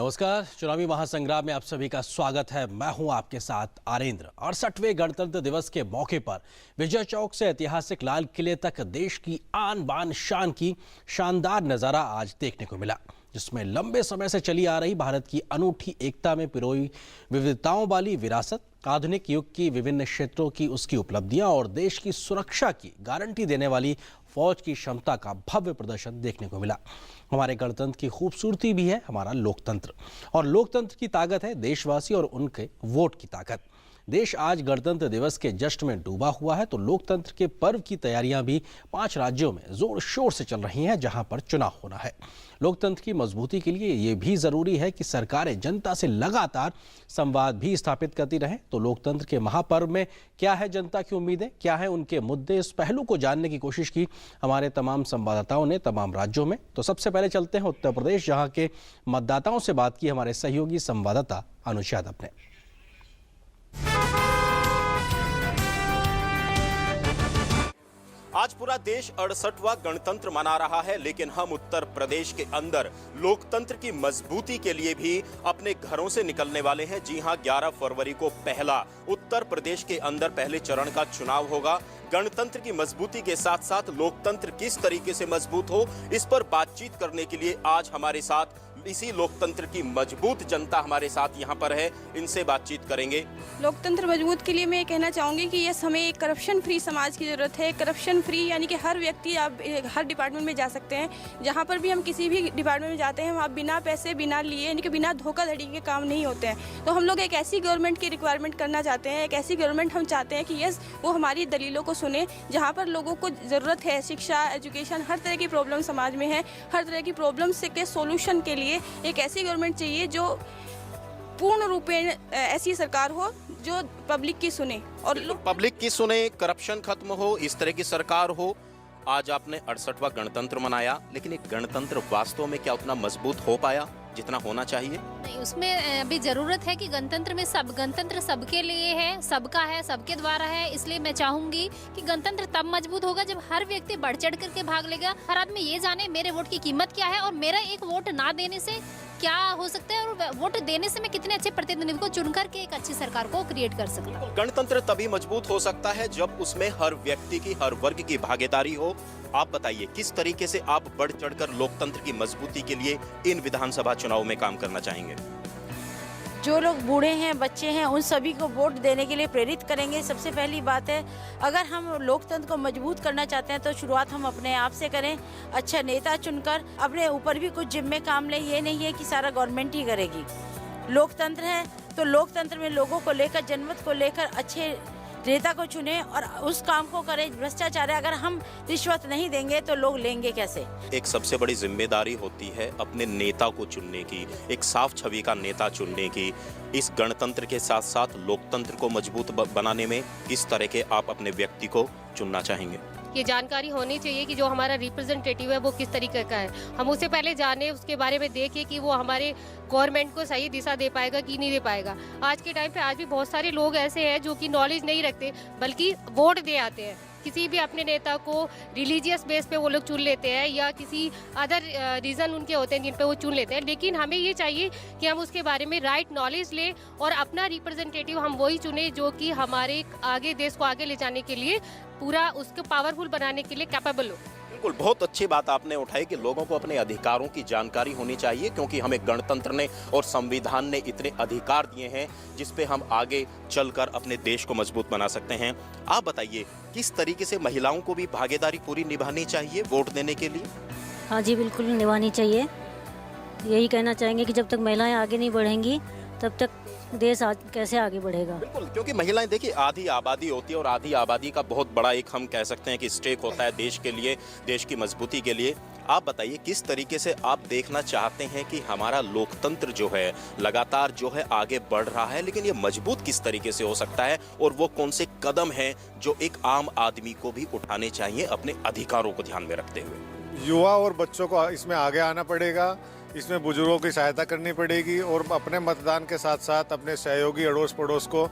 नमस्कार। चुनावी महासंग्राम में आप सभी का स्वागत है। मैं हूं आपके साथ आरेंद्र। 68वें गणतंत्र दिवस के मौके पर विजय चौक से ऐतिहासिक लाल किले तक देश की आन बान शान की शानदार नजारा आज देखने को मिला, जिसमें लंबे समय से चली आ रही भारत की अनूठी एकता में पिरोई विविधताओं वाली विरासत, आधुनिक युग की विभिन्न क्षेत्रों की उसकी उपलब्धियां और देश की सुरक्षा की गारंटी देने वाली फौज की क्षमता का भव्य प्रदर्शन देखने को मिला। हमारे गणतंत्र की खूबसूरती भी है हमारा लोकतंत्र, और लोकतंत्र की ताकत है देशवासी और उनके वोट की ताकत। देश आज गणतंत्र दिवस के जश्न में डूबा हुआ है, तो लोकतंत्र के पर्व की तैयारियां भी 5 राज्यों में जोर शोर से चल रही हैं, जहां पर चुनाव होना है। लोकतंत्र की मजबूती के लिए ये भी जरूरी है कि सरकारें जनता से लगातार संवाद भी स्थापित करती रहें। तो लोकतंत्र के महापर्व में क्या है जनता की उम्मीदें, क्या है उनके मुद्दे, इस पहलू को जानने की कोशिश की हमारे तमाम संवाददाताओं ने तमाम राज्यों में। तो सबसे पहले चलते हैं उत्तर प्रदेश, जहां के मतदाताओं से बात की हमारे सहयोगी संवाददाता अनुज यादव ने। आज पूरा देश 68वां गणतंत्र मना रहा है, लेकिन हम उत्तर प्रदेश के अंदर लोकतंत्र की मजबूती के लिए भी अपने घरों से निकलने वाले हैं। जी हां, 11 फरवरी को पहला उत्तर प्रदेश के अंदर पहले चरण का चुनाव होगा। गणतंत्र की मजबूती के साथ साथ लोकतंत्र किस तरीके से मजबूत हो, इस पर बातचीत करने के लिए आज हमारे साथ इसी लोकतंत्र की मजबूत जनता हमारे साथ यहाँ पर है। इनसे बातचीत करेंगे। लोकतंत्र मजबूत के लिए मैं ये कहना चाहूँगी कि यस, हमें एक करप्शन फ्री समाज की ज़रूरत है। करप्शन फ्री यानी कि हर व्यक्ति आप हर डिपार्टमेंट में जा सकते हैं। जहाँ पर भी हम किसी भी डिपार्टमेंट में जाते हैं, वहाँ बिना पैसे, बिना लिए, यानी कि बिना धोखाधड़ी के काम नहीं होते हैं। तो हम लोग एक ऐसी गवर्नमेंट की रिक्वायरमेंट करना चाहते हैं, एक ऐसी गवर्नमेंट हम चाहते हैं कि यस, वो हमारी दलीलों को सुने। जहाँ पर लोगों को ज़रूरत है शिक्षा, एजुकेशन, हर तरह की प्रॉब्लम समाज में है, हर तरह की प्रॉब्लम के सोल्यूशन के लिए एक ऐसी गवर्नमेंट चाहिए जो पूर्ण रूपेण ऐसी सरकार हो जो पब्लिक की सुने और पब्लिक की सुने, करप्शन खत्म हो, इस तरह की सरकार हो। आज आपने 68वां गणतंत्र मनाया, लेकिन एक गणतंत्र वास्तव में क्या उतना मजबूत हो पाया जितना होना चाहिए? नहीं, उसमें अभी जरूरत है कि गणतंत्र में गणतंत्र सबके लिए है, सबका है, सबके द्वारा है। इसलिए मैं चाहूंगी कि गणतंत्र तब मजबूत होगा जब हर व्यक्ति बढ़ चढ़ करके भाग लेगा, हर आदमी ये जाने मेरे वोट की कीमत क्या है और मेरा एक वोट ना देने से क्या हो सकता है, और वोट देने से मैं कितने अच्छे प्रतिनिधि को चुनकर के एक अच्छी सरकार को क्रिएट कर सकता हूँ। गणतंत्र तभी मजबूत हो सकता है जब उसमें हर व्यक्ति की, हर वर्ग की भागीदारी हो। आप बताइए किस तरीके से आप बढ़ चढ़कर लोकतंत्र की मजबूती के लिए इन विधानसभा चुनाव में काम करना चाहेंगे? जो लोग बूढ़े हैं, बच्चे हैं, उन सभी को वोट देने के लिए प्रेरित करेंगे। सबसे पहली बात है, अगर हम लोकतंत्र को मजबूत करना चाहते हैं तो शुरुआत हम अपने आप से करें। अच्छा नेता चुनकर अपने ऊपर भी कुछ जिम्मे काम लें। ये नहीं है कि सारा गवर्नमेंट ही करेगी। लोकतंत्र है तो लोकतंत्र में लोगों को लेकर, जनमत को लेकर अच्छे नेता को चुने और उस काम को करें। भ्रष्टाचार है, अगर हम रिश्वत नहीं देंगे तो लोग लेंगे कैसे? एक सबसे बड़ी जिम्मेदारी होती है अपने नेता को चुनने की, एक साफ छवि का नेता चुनने की। इस गणतंत्र के साथ साथ लोकतंत्र को मजबूत बनाने में किस तरह के आप अपने व्यक्ति को चुनना चाहेंगे? ये जानकारी होनी चाहिए कि जो हमारा रिप्रेजेंटेटिव है वो किस तरीके का है। हम उसे पहले जाने, उसके बारे में देखें कि वो हमारे गवर्नमेंट को सही दिशा दे पाएगा कि नहीं दे पाएगा। आज के टाइम पे आज भी बहुत सारे लोग ऐसे हैं जो कि नॉलेज नहीं रखते, बल्कि वोट दे आते हैं। किसी भी अपने नेता को रिलीजियस बेस पे वो लोग चुन लेते हैं या किसी अदर रीज़न उनके होते हैं जिन पे वो चुन लेते हैं। लेकिन हमें ये चाहिए कि हम उसके बारे में राइट नॉलेज लें और अपना रिप्रेजेंटेटिव हम वही चुने जो कि हमारे आगे देश को आगे ले जाने के लिए, पूरा उसको पावरफुल बनाने के लिए कैपेबल हो। बिल्कुल, बहुत अच्छी बात आपने उठाई कि लोगों को अपने अधिकारों की जानकारी होनी चाहिए, क्योंकि हमें गणतंत्र ने और संविधान ने इतने अधिकार दिए हैं जिस पे हम आगे चलकर अपने देश को मजबूत बना सकते हैं। आप बताइए किस तरीके से महिलाओं को भी भागीदारी पूरी निभानी चाहिए वोट देने के लिए? हाँ जी, बिल्कुल निभानी चाहिए। यही कहना चाहेंगे कि जब तक महिलाएं आगे नहीं बढ़ेंगी तब तक देश कैसे आगे बढ़ेगा? बिल्कुल, क्योंकि महिलाएं देखिए आधी आबादी होती है और आधी आबादी का बहुत बड़ा एक हम कह सकते हैं कि स्टेक होता है देश के लिए, देश की मजबूती के लिए। आप बताइए किस तरीके से आप देखना चाहते हैं कि हमारा लोकतंत्र जो है लगातार जो है आगे बढ़ रहा है, लेकिन ये मजबूत किस तरीके से हो सकता है और वो कौन से कदम हैं जो एक आम आदमी को भी उठाने चाहिए अपने अधिकारों को ध्यान में रखते हुए? युवा और बच्चों को इसमें आगे आना पड़ेगा, इसमें बुजुर्गों की सहायता करनी पड़ेगी और अपने मतदान के साथ साथ अपने सहयोगी अड़ोस पड़ोस को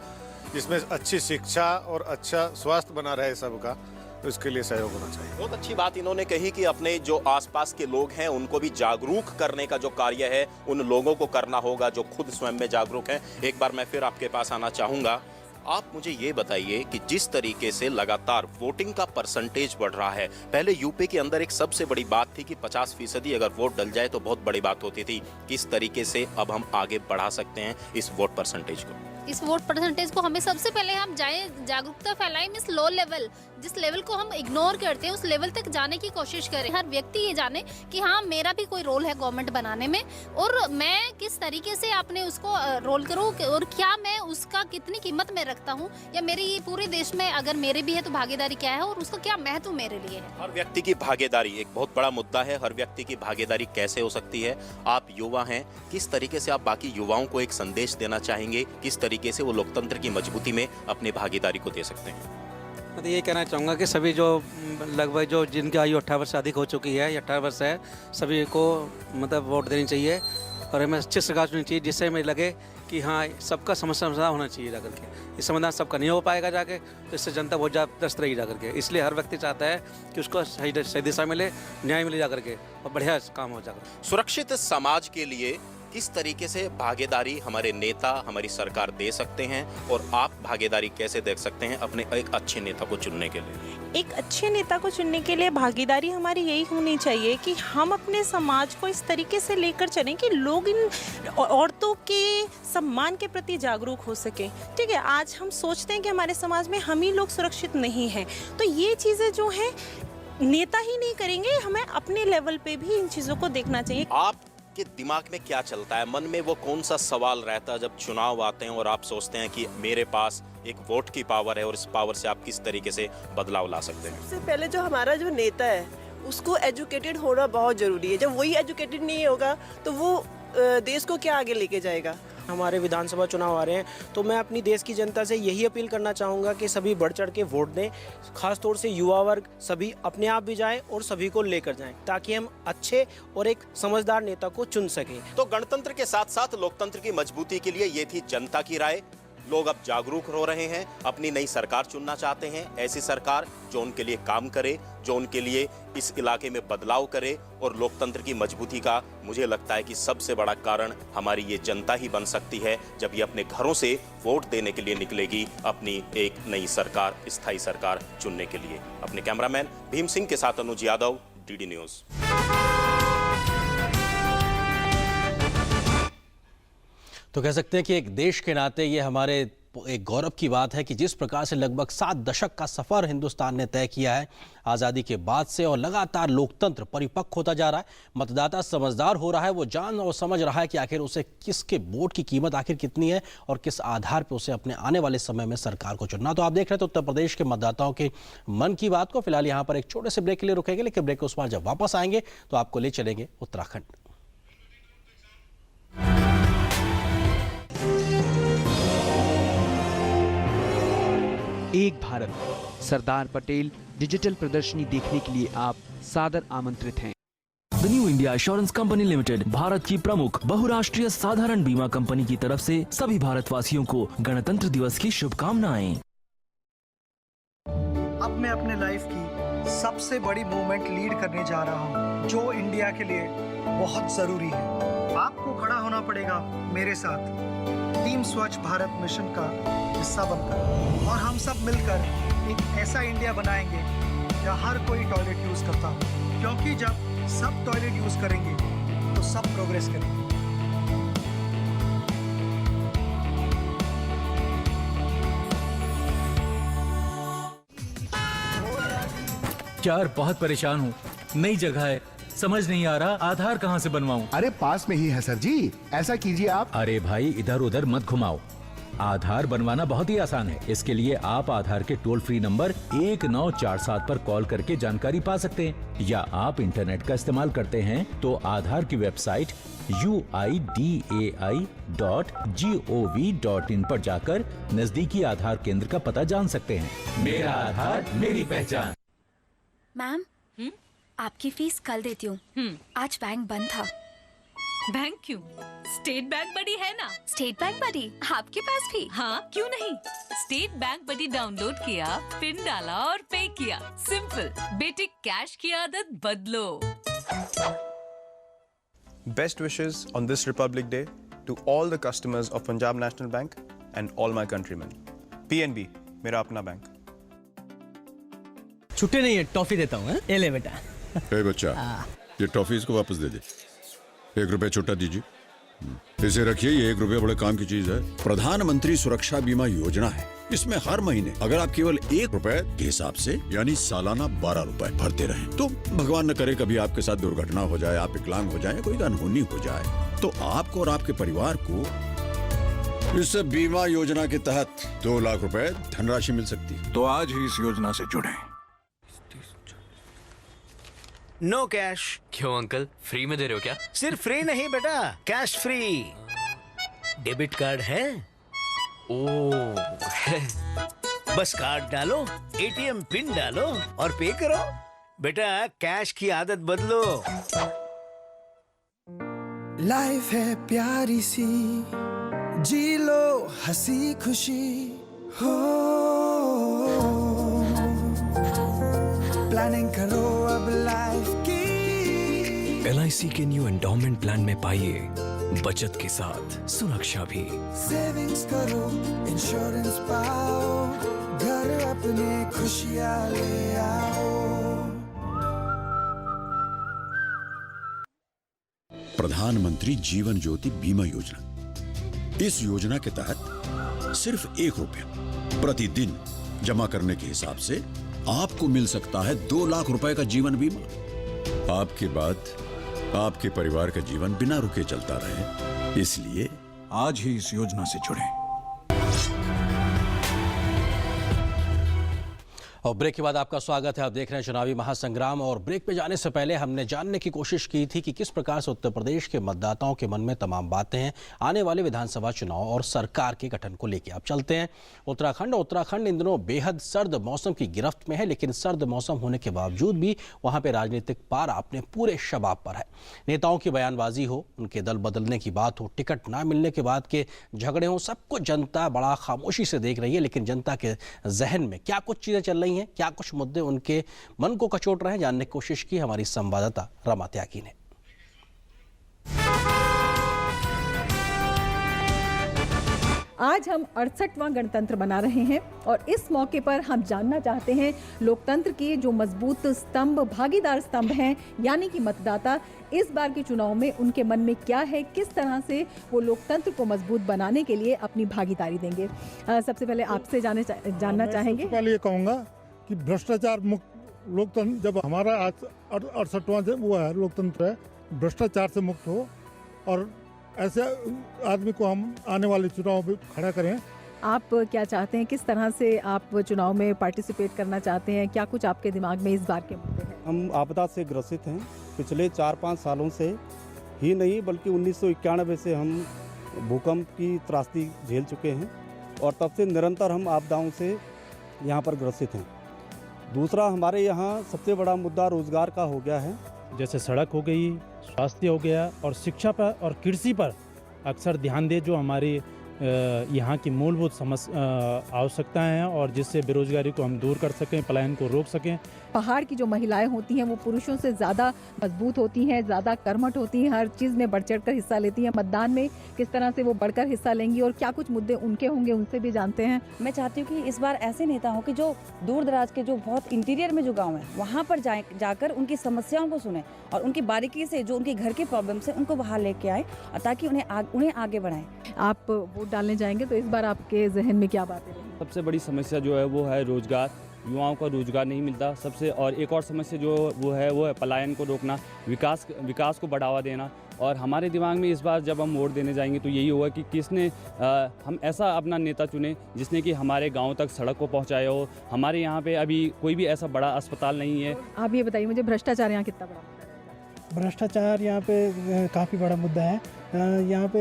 इसमें अच्छी शिक्षा और अच्छा स्वास्थ्य बना रहे सबका, तो इसके लिए सहयोग होना चाहिए। बहुत अच्छी बात इन्होंने कही कि अपने जो आसपास के लोग हैं उनको भी जागरूक करने का जो कार्य है उन लोगों को करना होगा जो खुद स्वयं में जागरूक हैं। एक बार मैं फिर आपके पास आना चाहूंगा। आप मुझे ये बताइए कि जिस तरीके से लगातार वोटिंग का परसेंटेज बढ़ रहा है, पहले यूपी के अंदर एक सबसे बड़ी बात थी कि 50% अगर वोट डल जाए तो बहुत बड़ी बात होती थी। किस तरीके से अब हम आगे बढ़ा सकते हैं इस वोट परसेंटेज को? इस वोट परसेंटेज को हमें सबसे पहले हम जाएं, जागरूकता फैलाएं, इस लो लेवल, जिस लेवल को हम इग्नोर करते हैं उस लेवल तक जाने की कोशिश करें। हर व्यक्ति ये जाने कि हाँ, मेरा भी कोई रोल है गवर्नमेंट बनाने में और मैं किस तरीके से अपने उसको रोल करूँ और क्या मैं उसका कितनी कीमत में रखता हूँ, या मेरी ये पूरे देश में अगर मेरे भी है तो भागीदारी क्या है और उसका क्या महत्व मेरे लिए है। हर व्यक्ति की भागीदारी एक बहुत बड़ा मुद्दा है। हर व्यक्ति की भागीदारी कैसे हो सकती है? आप युवा हैं, किस तरीके से आप बाकी युवाओं को एक संदेश देना चाहेंगे? किस तरीके से वो लोकतंत्र की मजबूती में अपनी भागीदारी को दे सकते हैं? मैं तो ये कहना चाहूँगा कि सभी जो लगभग जो जिनकी आयु 18 वर्ष से अधिक हो चुकी है या 18 वर्ष है, सभी को मतलब वोट देनी चाहिए और हमें अच्छी सरकार चुननी चाहिए जिससे हमें लगे कि हाँ, सबका समस्या होना चाहिए जाकर के। इस समाधान सबका नहीं हो पाएगा जाके, तो इससे जनता बहुत ज़्यादा त्रस्त रहेगी जाकर के। इसलिए हर व्यक्ति चाहता है कि उसको सही दिशा मिले, न्याय मिले जाकर के और बढ़िया काम हो जाकर। सुरक्षित समाज के लिए किस तरीके से भागीदारी हमारे नेता, हमारी सरकार दे सकते हैं और आप भागीदारी कैसे देख सकते हैं अपने एक अच्छे नेता को चुनने के लिए? एक अच्छे नेता को चुनने के लिए भागीदारी हमारी यही होनी चाहिए कि हम अपने समाज को इस तरीके से लेकर चलें कि लोग इन औरतों के सम्मान के प्रति जागरूक हो सके। ठीक है, आज हम सोचते हैं कि हमारे समाज में हम ही लोग सुरक्षित नहीं हैं, तो ये चीज़ें जो हैं नेता ही नहीं करेंगे, हमें अपने लेवल पे भी इन चीज़ों को देखना चाहिए। आपके दिमाग में क्या चलता है, मन में वो कौन सा सवाल रहता है जब चुनाव आते हैं और आप सोचते हैं कि मेरे पास एक वोट की पावर है और इस पावर से आप किस तरीके से बदलाव ला सकते हैं? सबसे पहले जो हमारा जो नेता है उसको एजुकेटेड होना बहुत जरूरी है। जब वही एजुकेटेड नहीं होगा तो वो देश को क्या आगे लेके जाएगा। हमारे विधानसभा चुनाव आ रहे हैं तो मैं अपनी देश की जनता से यही अपील करना चाहूँगा कि सभी बढ़ चढ़ के वोट दें, खासतौर से युवा वर्ग सभी अपने आप भी जाएं और सभी को लेकर जाएं ताकि हम अच्छे और एक समझदार नेता को चुन सकें। तो गणतंत्र के साथ साथ लोकतंत्र की मजबूती के लिए ये थी जनता की राय। लोग अब जागरूक हो रहे हैं, अपनी नई सरकार चुनना चाहते हैं, ऐसी सरकार जो उनके लिए काम करे, जो उनके लिए इस इलाके में बदलाव करे। और लोकतंत्र की मजबूती का मुझे लगता है कि सबसे बड़ा कारण हमारी ये जनता ही बन सकती है जब ये अपने घरों से वोट देने के लिए निकलेगी अपनी एक नई सरकार, स्थायी सरकार चुनने के लिए। अपने कैमरामैन भीम सिंह के साथ अनुज यादव, डीडी न्यूज। तो कह सकते हैं कि एक देश के नाते ये हमारे एक गौरव की बात है कि जिस प्रकार से लगभग 7 दशक का सफर हिंदुस्तान ने तय किया है आज़ादी के बाद से, और लगातार लोकतंत्र परिपक्व होता जा रहा है, मतदाता समझदार हो रहा है, वो जान और समझ रहा है कि आखिर उसे किसके वोट की कीमत आखिर कितनी है और किस आधार पर उसे अपने आने वाले समय में सरकार को चुनना। तो आप देख रहे थे उत्तर प्रदेश के मतदाताओं के मन की बात को। फिलहाल यहाँ पर एक छोटे से ब्रेक के लिए रुकेंगे, लेकिन ब्रेक के उस पार जब वापस आएंगे तो आपको ले चलेंगे उत्तराखंड। एक भारत सरदार पटेल डिजिटल प्रदर्शनी देखने के लिए आप सादर आमंत्रित हैं। The new India insurance company limited, Bharat की प्रमुख बहुराष्ट्रीय साधारण बीमा कंपनी की तरफ से सभी भारतवासियों को गणतंत्र दिवस की शुभकामनाएं। अब मैं अपने लाइफ की सबसे बड़ी मूवमेंट लीड करने जा रहा हूँ जो इंडिया के लिए बहुत जरूरी है। आपको खड़ा होना पड़ेगा मेरे साथ टीम स्वच्छ भारत मिशन का हिस्सा बनकर, और हम सब मिलकर एक ऐसा इंडिया बनाएंगे जहाँ हर कोई टॉयलेट यूज करता हो, क्योंकि जब सब टॉयलेट यूज करेंगे तो सब प्रोग्रेस करेंगे। यार बहुत परेशान हूँ, नई जगह है, समझ नहीं आ रहा आधार कहाँ से बनवाऊं। अरे पास में ही है सर जी, ऐसा कीजिए आप। अरे भाई इधर उधर मत घुमाओ, आधार बनवाना बहुत ही आसान है। इसके लिए आप आधार के टोल फ्री नंबर 1947 पर कॉल करके जानकारी पा सकते हैं, या आप इंटरनेट का इस्तेमाल करते हैं तो आधार की वेबसाइट uidai.gov.in पर जाकर नजदीकी आधार केंद्र का पता जान सकते हैं। मेरा आधार मेरी पहचान। मैम, आपकी फीस कल देती हूँ, आज बैंक बंद था। बैंक क्यों? स्टेट बैंक बडी है ना। स्टेट बैंक बडी आपके पास भी? हाँ, क्यों नहीं। स्टेट बैंक बडी डाउनलोड किया, पिन डाला और पे किया। सिंपल। बेटे कैश की आदत बदलो। Best wishes on this Republic Day to all the customers of Punjab National Bank and all my countrymen. PNB, मेरा अपना बैंक। छुट्टे नहीं है, टॉफी देता हूँ। ये ले बेटा। ए बच्चा, ये टॉफी इसको वापस दे दे। 1 रुपया छुट्टा दीजिए। इसे रखिए, ये 1 रुपया बड़े काम की चीज है। प्रधानमंत्री सुरक्षा बीमा योजना है। इसमें हर महीने अगर आप केवल 1 रुपए के हिसाब से यानी सालाना 12 रुपए भरते रहें, तो भगवान न करे कभी आपके साथ दुर्घटना हो जाए, आप विकलांग हो जाए, कोई अनहोनी हो जाए, तो आपको और आपके परिवार को इस बीमा योजना के तहत 2 लाख रुपए धनराशि मिल सकती है। तो आज ही इस योजना से जुड़ें। No cash. क्यों अंकल, फ्री में दे रहे हो क्या? सिर्फ फ्री नहीं बेटा, कैश फ्री। डेबिट कार्ड है? है। बस कार्ड डालो, एटीएम पिन डालो और पे करो। बेटा कैश की आदत बदलो। लाइफ है प्यारी सी, जी लो हंसी खुशी हो। प्लानिंग करो अब लाइफ की। LIC के न्यू एंडोमेंट प्लान में पाइए बचत के साथ सुरक्षा भी। सेविंग्स करो, इंश्योरेंस पाओ, घर अपने खुशियाँ ले आओ। प्रधानमंत्री जीवन ज्योति बीमा योजना। इस योजना के तहत सिर्फ 1 रुपया प्रतिदिन जमा करने के हिसाब से आपको मिल सकता है 2 लाख रुपए का जीवन बीमा। आपके बाद आपके परिवार का जीवन बिना रुके चलता रहे, इसलिए आज ही इस योजना से जुड़ें। और ब्रेक के बाद आपका स्वागत है। आप देख रहे हैं चुनावी महासंग्राम। और ब्रेक पे जाने से पहले हमने जानने की कोशिश की थी कि किस प्रकार से उत्तर प्रदेश के मतदाताओं के मन में तमाम बातें हैं आने वाले विधानसभा चुनाव और सरकार के गठन को लेकर। आप चलते हैं उत्तराखंड इन दिनों बेहद सर्द मौसम की गिरफ्त में है, लेकिन सर्द मौसम होने के बावजूद भी वहां पे राजनीतिक पारा अपने पूरे शबाब पर है। नेताओं की बयानबाजी हो, उनके दल बदलने की बात हो, टिकट ना मिलने के बाद के झगड़े हो, सबको जनता बड़ा खामोशी से देख रही है। लेकिन जनता के जहन में क्या कुछ चीजें चल रही हैं, क्या कुछ मुद्दे उनके मन को कचोट रहे हैं, जानने की कोशिश की हमारी संवाददाता रमा त्यागी ने। आज हम 68वां गणतंत्र मना रहे हैं और इस मौके पर हम जानना चाहते हैं लोकतंत्र के जो मजबूत स्तंभ, भागीदार स्तंभ हैं, यानी कि मतदाता, इस बार के चुनाव में उनके मन में क्या है, किस तरह से वो लोकतंत्र को मजबूत बनाने के लिए अपनी भागीदारी देंगे। सबसे पहले आपसे जानना चाहेंगे। पहले ये कहूँगा कि भ्रष्टाचार मुक्त लोकतंत्र, जब हमारा आज 68वां वो है लोकतंत्र है, भ्रष्टाचार से मुक्त हो और ऐसे आदमी को हम आने वाले चुनाव में खड़ा करें। आप क्या चाहते हैं, किस तरह से आप चुनाव में पार्टिसिपेट करना चाहते हैं, क्या कुछ आपके दिमाग में इस बार के मुद्दे हैं? हम आपदा से ग्रसित हैं। पिछले 4-5 सालों से ही नहीं बल्कि 1991 से हम भूकंप की त्रासदी झेल चुके हैं और तब से निरंतर हम आपदाओं से यहाँ पर ग्रसित हैं। दूसरा, हमारे यहाँ सबसे बड़ा मुद्दा रोजगार का हो गया है। जैसे सड़क हो गई, स्वास्थ्य हो गया और शिक्षा पर और कृषि पर अक्सर ध्यान दे, जो हमारी यहाँ की मूलभूत आवश्यकताएं हैं और जिससे बेरोजगारी को हम दूर कर सकें, पलायन को रोक सकें। पहाड़ की जो महिलाएं होती हैं वो पुरुषों से ज़्यादा मजबूत होती हैं, ज़्यादा कर्मठ होती हैं, हर चीज़ में बढ़ चढ़ कर हिस्सा लेती हैं। मतदान में किस तरह से वो बढ़कर हिस्सा लेंगी और क्या कुछ मुद्दे उनके होंगे, उनसे भी जानते हैं। मैं चाहती हूँ कि इस बार ऐसे नेता हो कि जो दूर दराज के, जो बहुत इंटीरियर में जो गाँव है, वहाँ पर जाकर उनकी समस्याओं को सुने और उनकी बारीकी से जो उनके घर के प्रॉब्लम्स है उनको वहाँ लेके आए ताकि उन्हें आगे बढ़ाएं। आप वोट डालने जाएंगे तो इस बार आपके जहन में क्या बातें रहेंगी? सबसे बड़ी समस्या जो है वो है रोजगार। युवाओं को रोजगार नहीं मिलता सबसे, और एक और समस्या जो वो है पलायन को रोकना, विकास को बढ़ावा देना। और हमारे दिमाग में इस बार जब हम वोट देने जाएंगे तो यही होगा कि किसने हम ऐसा अपना नेता चुने जिसने कि हमारे गांव तक सड़क को पहुंचाया हो। हमारे यहाँ पे अभी कोई भी ऐसा बड़ा अस्पताल नहीं है। आप ये बताइए मुझे, भ्रष्टाचार यहाँ कितना बड़ा? भ्रष्टाचार यहाँ पे काफ़ी बड़ा मुद्दा है। यहाँ पे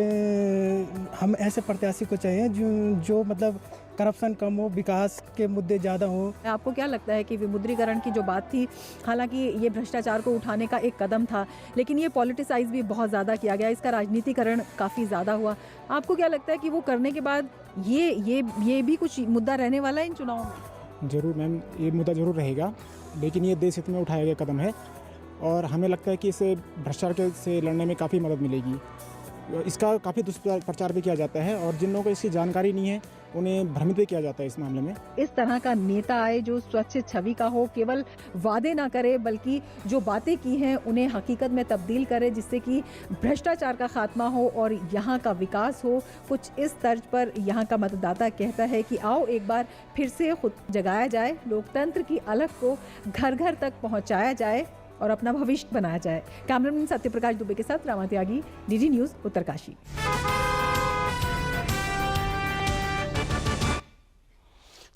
हम ऐसे प्रत्याशी को चाहिए जो मतलब करप्शन कम हो, विकास के मुद्दे ज़्यादा हो। आपको क्या लगता है कि विमुद्रीकरण की जो बात थी, हालांकि ये भ्रष्टाचार को उठाने का एक कदम था, लेकिन ये पॉलिटिसाइज भी बहुत ज़्यादा किया गया, इसका राजनीतिकरण काफ़ी ज़्यादा हुआ। आपको क्या लगता है कि वो करने के बाद ये भी कुछ मुद्दा रहने वाला है इन चुनावों में? ज़रूर मैम, ये मुद्दा ज़रूर रहेगा, लेकिन ये देश हित में उठाया गया कदम है और हमें लगता है कि इससे भ्रष्टाचार से लड़ने में काफ़ी मदद मिलेगी। इसका काफ़ी दुष्प्रचार भी किया जाता है और जिन लोगों को इसकी जानकारी नहीं है उन्हें भ्रमित भी किया जाता है इस मामले में। इस तरह का नेता आए जो स्वच्छ छवि का हो, केवल वादे ना करे बल्कि जो बातें की हैं उन्हें हकीकत में तब्दील करे, जिससे कि भ्रष्टाचार का खात्मा हो और यहाँ का विकास हो। कुछ इस तर्ज पर यहाँ का मतदाता कहता है कि आओ एक बार फिर से खुद जगाया जाए, लोकतंत्र की अलख को घर घर तक पहुँचाया जाए और अपना भविष्य बनाया जाए। कैमरामैन सत्यप्रकाश दुबे के साथ रामा त्यागी, डीडी न्यूज़, उत्तरकाशी।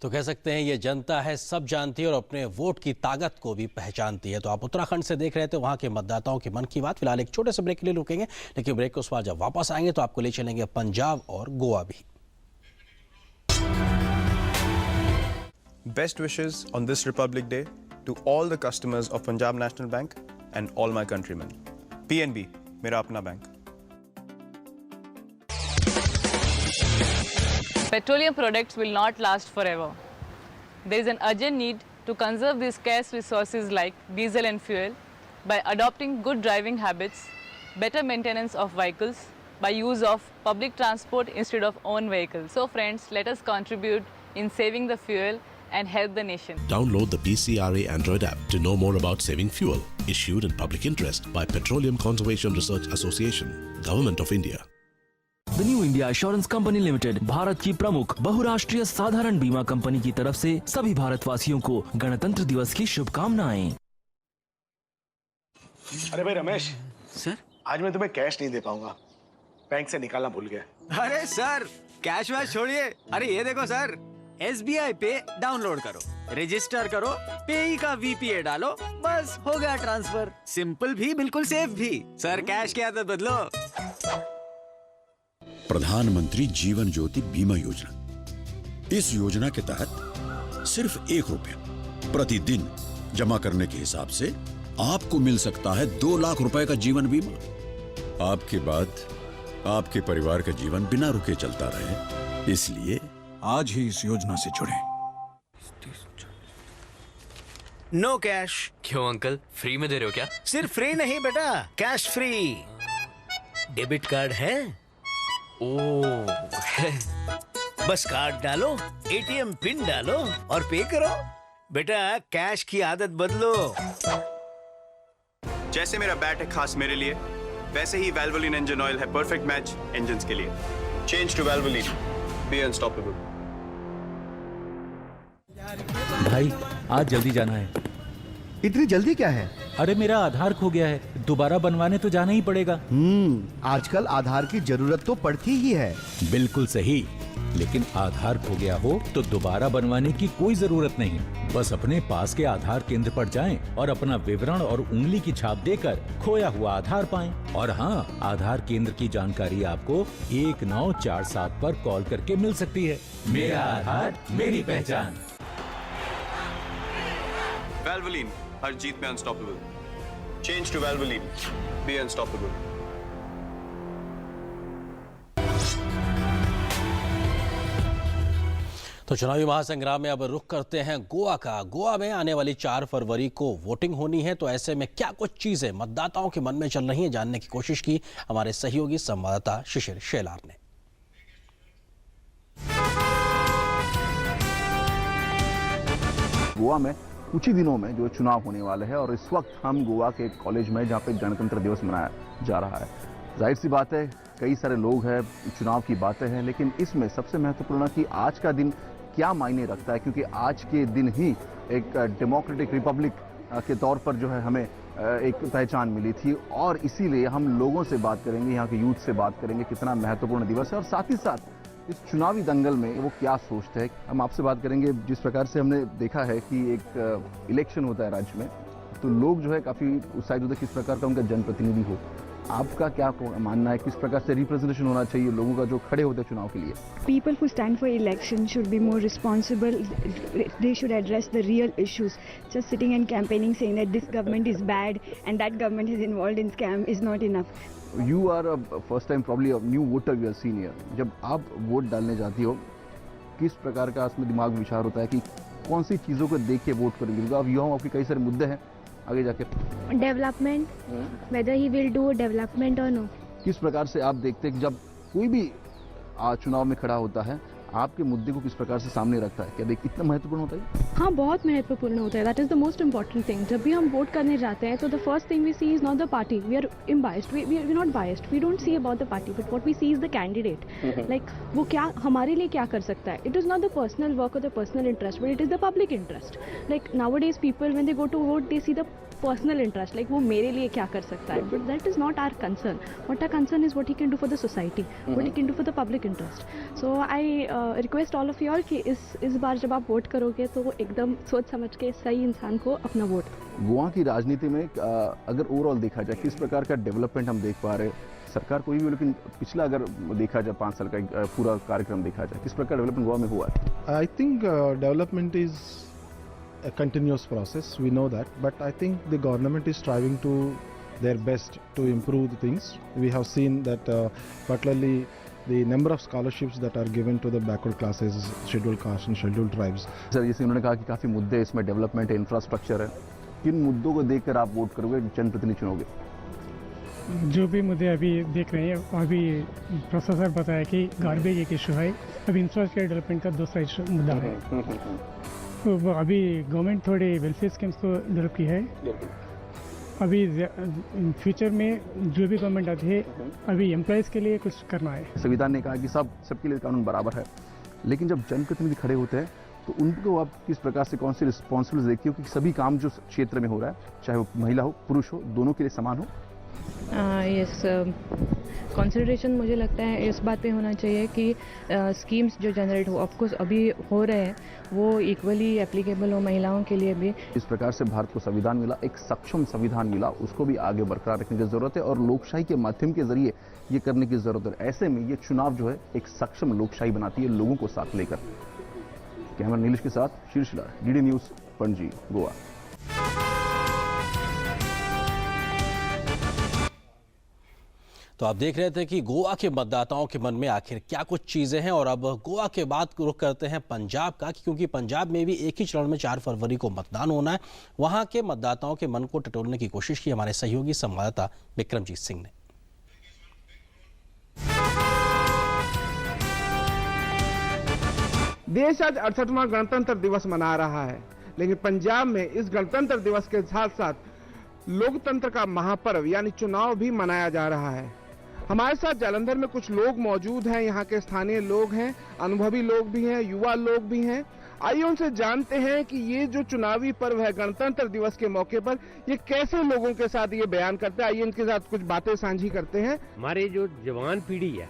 तो कह सकते हैं ये जनता है, सब जानती है और अपने वोट की ताकत को भी पहचानती है। तो आप उत्तराखंड से देख रहे थे वहां के मतदाताओं के मन की बात। फिलहाल एक छोटे से ब्रेक के लिए रुकेंगे, लेकिन ब्रेक के उस बार जब वापस आएंगे तो आपको ले चलेंगे पंजाब और गोवा भी। Best wishes on this Republic Day to all the customers of Punjab National Bank and all my countrymen. PNB, मेरा अपना bank. Petroleum products will not last forever. There is an urgent need to conserve these scarce resources like diesel and fuel by adopting good driving habits, better maintenance of vehicles, by use of public transport instead of own vehicles. So friends, let us contribute in saving the fuel and help the nation. Download the PCRA Android app to know more about saving fuel. Issued in public interest by Petroleum Conservation Research Association, Government of India. The new India assurance company limited, Bharat की प्रमुख बहुराष्ट्रीय साधारण बीमा company की तरफ से सभी भारतवासियों को गणतंत्र दिवस की शुभकामनाएं। अरे भाई रमेश सर, आज मैं तुम्हें कैश नहीं दे पाऊंगा, बैंक से निकालना भूल गया। अरे सर, कैश वैश छोड़िए। अरे ये देखो सर, SBI पे डाउनलोड करो, रजिस्टर करो, पेई का VPA डालो, बस हो गया ट्रांसफर। सिंपल भी बिल्कुल सेफ भी। सर कैश की आदत बदलो। प्रधानमंत्री जीवन ज्योति बीमा योजना। इस योजना के तहत सिर्फ 1 रुपया प्रतिदिन जमा करने के हिसाब से आपको मिल सकता है 2 लाख रुपए का जीवन बीमा। आपके बाद आपके परिवार का जीवन बिना रुके चलता रहे, इसलिए आज ही इस योजना से जुड़ें। No cash. क्यों अंकल, फ्री में दे रहे हो क्या? सिर्फ फ्री नहीं बेटा, कैश फ्री। डेबिट कार्ड है? बस कार्ड डालो, ATM पिन डालो और पे करो। बेटा कैश की आदत बदलो। जैसे मेरा बैट है खास मेरे लिए, वैसे ही Valvoline इंजन ऑयल है परफेक्ट मैच इंजन्स के लिए। Change to Valvoline, be unstoppable. भाई आज जल्दी जाना है। इतनी जल्दी क्या है? अरे मेरा आधार खो गया है, दोबारा बनवाने तो जाना ही पड़ेगा। आजकल आधार की जरूरत तो पड़ती ही है। बिल्कुल सही, लेकिन आधार खो गया हो तो दोबारा बनवाने की कोई जरूरत नहीं। बस अपने पास के आधार केंद्र पर जाएं और अपना विवरण और उंगली की छाप देकर खोया हुआ आधार पाएं। और हाँ, आधार केंद्र की जानकारी आपको 1947 पर कॉल करके मिल सकती है। मेरा आधार मेरी पहचान। Valvoline, हर जीत में unstoppable. Change to Valvoline, be unstoppable. तो चुनावी महासंग्राम में अब रुख करते हैं गोवा का। गोवा में आने वाली 4 फरवरी को वोटिंग होनी है, तो ऐसे में क्या कुछ चीजें मतदाताओं के मन में चल रही हैं, जानने की कोशिश की हमारे सहयोगी संवाददाता शिशिर शेलार ने। गोवा में कुछ ही दिनों में जो चुनाव होने वाले हैं और इस वक्त हम गोवा के एक कॉलेज में जहाँ पे गणतंत्र दिवस मनाया जा रहा है। जाहिर सी बात है, कई सारे लोग हैं, चुनाव की बातें हैं, लेकिन इसमें सबसे महत्वपूर्ण कि आज का दिन क्या मायने रखता है, क्योंकि आज के दिन ही एक डेमोक्रेटिक रिपब्लिक के तौर पर जो है हमें एक पहचान मिली थी। और इसीलिए हम लोगों से बात करेंगे, यहाँ के यूथ से बात करेंगे कितना महत्वपूर्ण दिवस है और साथ ही साथ इस चुनावी दंगल में वो क्या सोचते हैं। हम आपसे बात करेंगे, जिस प्रकार से हमने देखा है कि एक इलेक्शन होता है राज्य में, तो लोग जो है काफ़ी उत्साहित होते हैं किस प्रकार का उनका जनप्रतिनिधि हो। आपका क्या मानना है, किस प्रकार से रिप्रेजेंटेशन होना चाहिए लोगों का जो खड़े होते हैं चुनाव के लिए? People who stand for election should be more responsible. They should address the real issues. Just sitting and campaigning saying that this government is bad and that government is involved in scam is not enough. You are a first time probably a new voter we are seen here. जब आप vote डालने जाती हो किस प्रकार का उसमें दिमाग में विचार होता है कि कौन सी चीज़ों को देख के वोट करेंगे? क्योंकि आप युवा हो, आपके कई सारे मुद्दे हैं आगे जाके। Development, whether he will do development or no. किस प्रकार से आप देखते हैं कि जब कोई भी चुनाव में खड़ा होता है आपके मुद्दे को किस प्रकार से सामने रखता है? क्या देख इतना महत्वपूर्ण होता है? हाँ, बहुत महत्वपूर्ण होता है। That is the most important thing. जब भी हम वोट करने जाते हैं तो the first thing we see is not the party. We are unbiased, we are not biased, we don't see about the party, but what we see is the candidate. Like वो क्या हमारे लिए क्या कर सकता है। It is not the personal work और the personal interest, but it is the public interest. Like nowadays people when they go to vote they see the personal interest, like वो मेरे लिए क्या कर सकता है। But that is not our concern. What our concern is what he can do for the society, what he can do for the public interest. So I request all of you all कि इस बार जब आप vote करोगे तो एकदम सोच समझ के सही इंसान को अपना वोट। गोवा की राजनीति में अगर ओवरऑल देखा जाए किस प्रकार का डेवलपमेंट हम देख पा रहे हैं? सरकार कोई भी, लेकिन पिछला अगर देखा जाए 5 साल का पूरा कार्यक्रम देखा जाए किस प्रकार डेवलपमेंट गोवा में हुआ है? I think development is a continuous process, we know that, but I think the government is striving to their best to improve the things. We have seen that particularly the number of scholarships that are given to the backward classes, scheduled castes and scheduled tribes. Sir, जैसे उन्होंने कहा कि काफ़ी मुद्दे इसमें development है, infrastructure है, किन मुद्दों को देखकर आप वोट करोगे, जनप्रतिनिधि चुनोगे? जो भी मुद्दे अभी देख रहे हैं, अभी प्रोफेसर बताया कि गार्बेज एक इशू है, अभी इंफ्रास्ट्रक्चर डेवलपमेंट का दूसरा इशू मुद्दा है। तो अभी गवर्नमेंट थोड़े वेलफेयर स्कीम्स को डेवलप की है। अभी फ्यूचर में जो भी गवर्नमेंट आती है अभी एम्प्लॉयज़ के लिए कुछ करना है। संविधान ने कहा कि सबके लिए कानून बराबर है, लेकिन जब जनप्रतिनिधि खड़े होते हैं तो उनको आप किस प्रकार से कौन सी रिस्पॉन्सिबिलिटी देखती हो कि सभी काम जो क्षेत्र में हो रहा है, चाहे वो महिला हो पुरुष हो, दोनों के लिए समान हो? यस, कंसिडरेशन मुझे लगता है इस बात पे होना चाहिए कि स्कीम्स जो जनरेट हो, ऑफकोर्स अभी हो रहे हैं, वो इक्वली एप्लीकेबल हो महिलाओं के लिए भी। इस प्रकार से भारत को संविधान मिला, एक सक्षम संविधान मिला, उसको भी आगे बरकरार रखने की जरूरत है और लोकशाही के माध्यम के जरिए ये करने की जरूरत है। ऐसे में ये चुनाव जो है एक सक्षम लोकशाही बनाती है लोगों को साथ लेकर। कैमरा नीलेश के साथ शीर्ष लाल, डीडी न्यूज, पणजी, गोवा। तो आप देख रहे थे कि गोवा के मतदाताओं के मन में आखिर क्या कुछ चीजें हैं। और अब गोवा के बाद रुख करते हैं पंजाब का, क्योंकि पंजाब में भी एक ही चरण में 4 फरवरी को मतदान होना है। वहां के मतदाताओं के मन को टटोलने की कोशिश की हमारे सहयोगी संवाददाता विक्रमजीत सिंह ने। देश आज 68वां गणतंत्र दिवस मना रहा है, लेकिन पंजाब में इस गणतंत्र दिवस के साथ साथ लोकतंत्र का महापर्व यानी चुनाव भी मनाया जा रहा है। हमारे साथ जालंधर में कुछ लोग मौजूद हैं, यहाँ के स्थानीय लोग हैं, अनुभवी लोग भी हैं, युवा लोग भी हैं। आइए उनसे जानते हैं कि ये जो चुनावी पर्व है गणतंत्र दिवस के मौके पर, ये कैसे लोगों के साथ ये बयान करते हैं। आइए इनके साथ कुछ बातें साझी करते हैं। हमारे जो जवान पीढ़ी है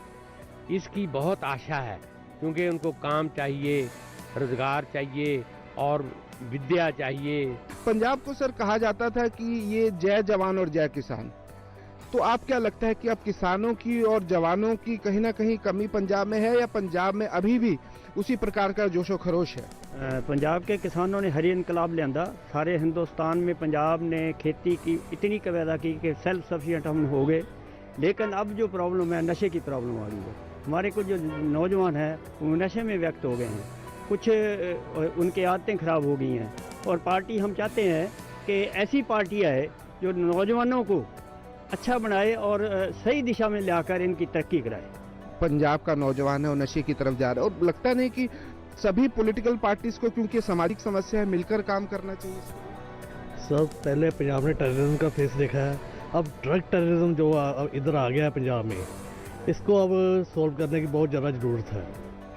इसकी बहुत आशा है, क्योंकि उनको काम चाहिए, रोजगार चाहिए और विद्या चाहिए। पंजाब को सर कहा जाता था कि ये जय जवान और जय किसान, तो आप क्या लगता है कि अब किसानों की और जवानों की कहीं ना कहीं कमी पंजाब में है, या पंजाब में अभी भी उसी प्रकार का जोशो खरोश है? पंजाब के किसानों ने हरी इनकलाब लियांदा, सारे हिंदुस्तान में पंजाब ने खेती की इतनी पैदा की कि सेल्फ सफिशिएंट हम हो गए। लेकिन अब जो प्रॉब्लम है, नशे की प्रॉब्लम आ गई है। हमारे कुछ जो नौजवान हैं वो नशे में व्यक्त हो गए हैं, कुछ उनकी आदतें खराब हो गई हैं, और पार्टी हम चाहते हैं कि ऐसी पार्टी आए जो नौजवानों को अच्छा बनाए और सही दिशा में लाकर इनकी तरक्की कराए। पंजाब का नौजवान है और नशे की तरफ जा रहा है, और लगता नहीं कि सभी पॉलिटिकल पार्टीज को, क्योंकि सामाजिक समस्या है, मिलकर काम करना चाहिए? सब पहले पंजाब ने टेररिज्म का फेस देखा है, अब ड्रग टेररिज्म जो इधर आ गया है पंजाब में, इसको अब सॉल्व करने की बहुत ज़्यादा ज़रूरत है।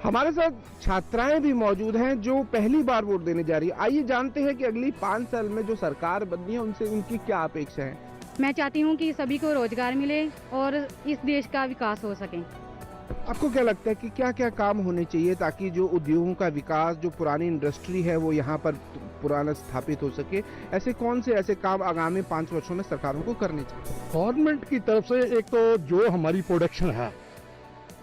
हमारे साथ छात्राएं भी मौजूद हैं जो पहली बार वोट देने जा रही है। आइए जानते हैं कि अगली 5 साल में जो सरकार बननी है उनसे उनकी क्या अपेक्षा है। मैं चाहती हूँ कि सभी को रोजगार मिले और इस देश का विकास हो सके। आपको क्या लगता है कि क्या क्या काम होने चाहिए ताकि जो उद्योगों का विकास, जो पुरानी इंडस्ट्री है वो यहाँ पर पुराना स्थापित हो सके? ऐसे कौन से ऐसे काम आगामी 5 वर्षों में सरकारों को करने चाहिए? गवर्नमेंट की तरफ से एक तो जो हमारी प्रोडक्शन है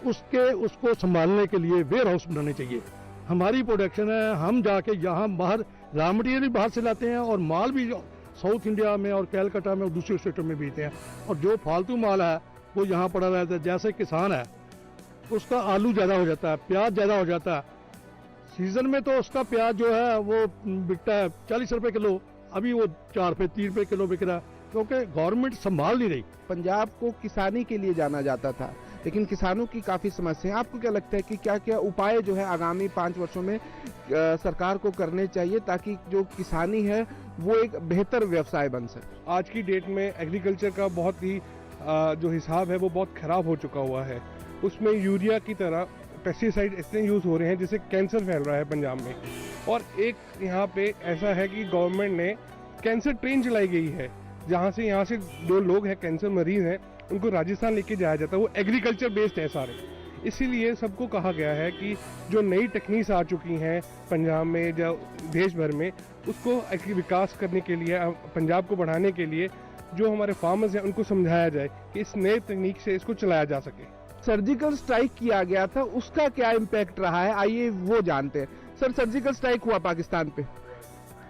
उसको संभालने के लिए वेयर हाउस बनाने चाहिए। हमारी प्रोडक्शन है, हम जाके यहाँ बाहर रॉ मटेरियल भी बाहर से लाते हैं और माल भी साउथ इंडिया में और कैलकाटा में और दूसरे स्टेटों में बेचते हैं, और जो फालतू माल है वो यहाँ पड़ा रहता है। जैसे किसान है उसका आलू ज़्यादा हो जाता है, प्याज ज़्यादा हो जाता है, सीजन में तो उसका प्याज जो है वो बिकता है 40 रुपए किलो, अभी वो 4 रुपये 3 रुपये किलो बिक रहा है, क्योंकि गवर्नमेंट संभाल नहीं रही। पंजाब को किसानी के लिए जाना जाता था, लेकिन किसानों की काफ़ी समस्या है। आपको क्या लगता है कि क्या क्या उपाय जो है आगामी 5 वर्षों में सरकार को करने चाहिए ताकि जो किसानी है वो एक बेहतर व्यवसाय बन सके? आज की डेट में एग्रीकल्चर का बहुत ही जो हिसाब है वो बहुत खराब हो चुका हुआ है। उसमें यूरिया की तरह पेस्टिसाइड इतने यूज़ हो रहे हैं जिससे कैंसर फैल रहा है पंजाब में। और एक यहाँ पे ऐसा है कि गवर्नमेंट ने कैंसर ट्रेन चलाई गई है, जहाँ से यहाँ से जो लोग हैं कैंसर मरीज हैं उनको राजस्थान लेके जाया जाता है। वो एग्रीकल्चर बेस्ड है सारे, इसीलिए सबको कहा गया है कि जो नई टेक्निक्स आ चुकी हैं पंजाब में या देश भर में, उसको विकास करने के लिए, पंजाब को बढ़ाने के लिए जो हमारे फार्मर्स हैं उनको समझाया जाए कि इस नए तकनीक से इसको चलाया जा सके। सर्जिकल स्ट्राइक किया गया था, उसका क्या इम्पैक्ट रहा है, आइए वो जानते हैं। सर, सर्जिकल स्ट्राइक हुआ पाकिस्तान पे,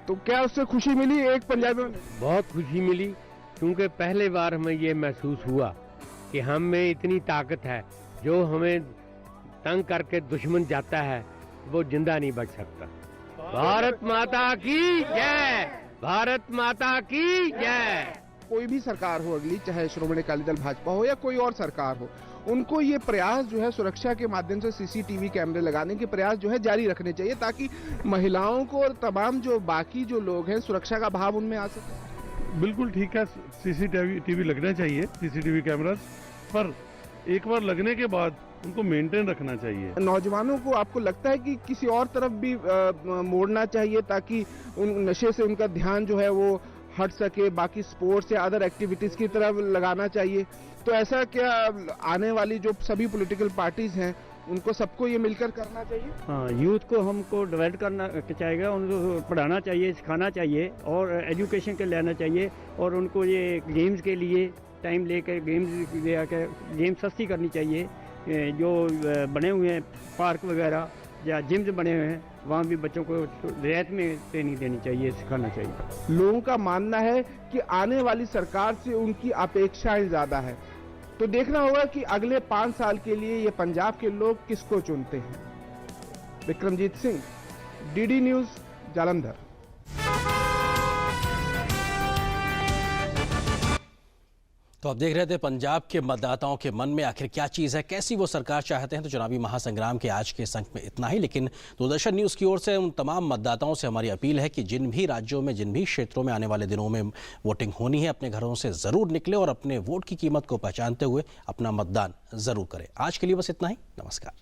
तो क्या उससे खुशी मिली एक पंजाबियों में? बहुत खुशी मिली, क्योंकि पहले बार हमें ये महसूस हुआ कि हम में इतनी ताकत है, जो हमें तंग करके दुश्मन जाता है वो जिंदा नहीं बच सकता। भारत माता की जय, भारत माता की जय। कोई भी सरकार हो अगली, चाहे श्रोमणी अकाली दल भाजपा हो या कोई और सरकार हो, उनको ये प्रयास जो है सुरक्षा के माध्यम से सीसीटीवी कैमरे लगाने के प्रयास जो है जारी रखने चाहिए, ताकि महिलाओं को और तमाम जो बाकी जो लोग हैं सुरक्षा का भाव उनमें आ सके। बिल्कुल ठीक है, सीसीटीवी लगना चाहिए, सीसीटीवी कैमरास, पर एक बार लगने के बाद उनको मेंटेन रखना चाहिए। नौजवानों को आपको लगता है कि किसी और तरफ भी मोड़ना चाहिए ताकि उन नशे से उनका ध्यान जो है वो हट सके, बाकी स्पोर्ट्स या अदर एक्टिविटीज की तरफ लगाना चाहिए? तो ऐसा क्या आने वाली जो सभी पॉलिटिकल पार्टीज हैं उनको सबको ये मिलकर करना चाहिए? हाँ, यूथ को हमको डेवलप करना चाहिए, उनको पढ़ाना चाहिए, सिखाना चाहिए और एजुकेशन के लेना चाहिए, और उनको ये गेम्स के लिए टाइम लेकर गेम्स सस्ती करनी चाहिए। जो बने हुए हैं पार्क वगैरह या जिम्स बने हुए हैं, वहाँ भी बच्चों को रियायत में ट्रेनिंग देनी चाहिए, सिखाना चाहिए। लोगों का मानना है कि आने वाली सरकार से उनकी अपेक्षाएं ज्यादा है, तो देखना होगा कि अगले 5 साल के लिए ये पंजाब के लोग किसको चुनते हैं। Vikramjit Singh, DD news, Jalandhar. तो आप देख रहे थे पंजाब के मतदाताओं के मन में आखिर क्या चीज़ है, कैसी वो सरकार चाहते हैं। तो चुनावी महासंग्राम के आज के इस अंक में इतना ही, लेकिन दूरदर्शन न्यूज़ की ओर से उन तमाम मतदाताओं से हमारी अपील है कि जिन भी राज्यों में, जिन भी क्षेत्रों में आने वाले दिनों में वोटिंग होनी है, अपने घरों से ज़रूर निकले और अपने वोट की कीमत को पहचानते हुए अपना मतदान ज़रूर करें। आज के लिए बस इतना ही, नमस्कार।